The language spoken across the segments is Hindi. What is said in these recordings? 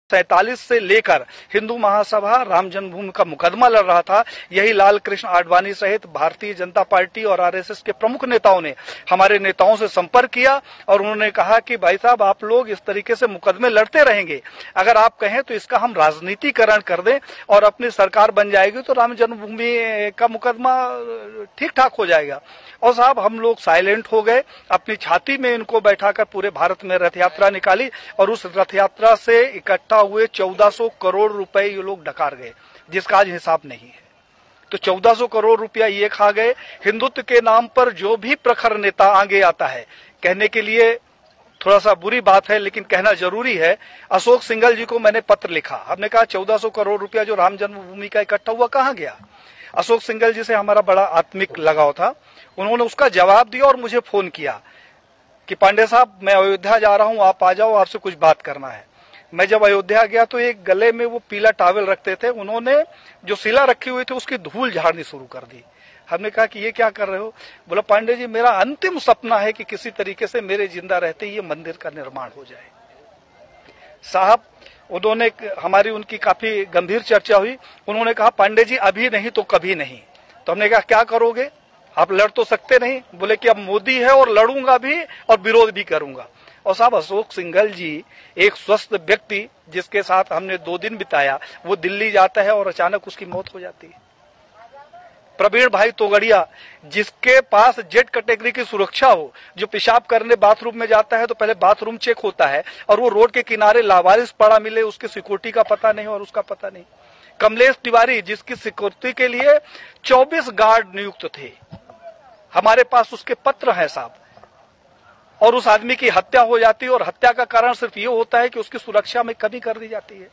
1947 से लेकर हिंदू महासभा राम जन्मभूमि का मुकदमा लड़ रहा था। यही लाल कृष्ण आडवाणी सहित भारतीय जनता पार्टी और आरएसएस के प्रमुख नेताओं ने हमारे नेताओं से संपर्क किया और उन्होंने कहा कि भाई साहब, आप लोग इस तरीके से मुकदमे लड़ते रहेंगे, अगर आप कहें तो इसका हम राजनीतिकरण कर दें और अपनी सरकार बन जाएगी तो राम जन्मभूमि का मुकदमा ठीक ठाक हो जाएगा। और साहब, हम लोग साइलेंट हो गए, अपनी छाती में इनको बैठाकर पूरे भारत में रथ यात्रा निकाली और उस रथ यात्रा से इकट्ठा हुए 1400 करोड़ रुपए ये लोग डकार गए, जिसका आज हिसाब नहीं है। तो 1400 करोड़ रुपया ये खा गए। हिंदुत्व के नाम पर जो भी प्रखर नेता आगे आता है, कहने के लिए थोड़ा सा बुरी बात है लेकिन कहना जरूरी है, अशोक सिंघल जी को मैंने पत्र लिखा। हमने कहा 1400 करोड़ रुपया जो राम जन्मभूमि का इकट्ठा हुआ कहां गया। अशोक सिंघल जी से हमारा बड़ा आत्मिक लगाव था। उन्होंने उसका जवाब दिया और मुझे फोन किया कि पांडे साहब, मैं अयोध्या जा रहा हूं, आप आ जाओ, आपसे कुछ बात करना है। मैं जब अयोध्या गया तो एक गले में वो पीला टॉवेल रखते थे, उन्होंने जो शिला रखी हुई थी उसकी धूल झाड़नी शुरू कर दी। हमने कहा कि ये क्या कर रहे हो। बोला, पांडे जी, मेरा अंतिम सपना है कि किसी तरीके से मेरे जिंदा रहते ये मंदिर का निर्माण हो जाए। साहब, उन्होंने हमारी उनकी काफी गंभीर चर्चा हुई। उन्होंने कहा, पांडे जी, अभी नहीं तो कभी नहीं। तो हमने कहा, क्या करोगे, आप लड़ तो सकते नहीं। बोले कि अब मोदी है और लड़ूंगा भी और विरोध भी करूंगा। और साहब, अशोक सिंघल जी एक स्वस्थ व्यक्ति जिसके साथ हमने 2 दिन बिताया, वो दिल्ली जाता है और अचानक उसकी मौत हो जाती है। प्रवीण भाई तोगड़िया, जिसके पास जेड कैटेगरी की सुरक्षा हो, जो पेशाब करने बाथरूम में जाता है तो पहले बाथरूम चेक होता है और वो रोड के किनारे लावारिस पड़ा मिले, उसकी सिक्योरिटी का पता नहीं और उसका पता नहीं। कमलेश तिवारी, जिसकी सिक्योरिटी के लिए 24 गार्ड नियुक्त थे, हमारे पास उसके पत्र हैं साहब, और उस आदमी की हत्या हो जाती है और हत्या का कारण सिर्फ ये होता है कि उसकी सुरक्षा में कमी कर दी जाती है।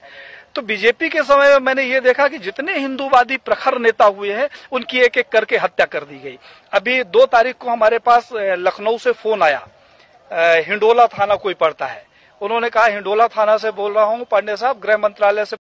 तो बीजेपी के समय में मैंने ये देखा कि जितने हिंदूवादी प्रखर नेता हुए हैं उनकी एक एक करके हत्या कर दी गई। अभी 2 तारीख को हमारे पास लखनऊ से फोन आया, हिंडोला थाना कोई पड़ता है, उन्होंने कहा, हिंडोला थाना से बोल रहा हूं पांडे साहब, गृह मंत्रालय से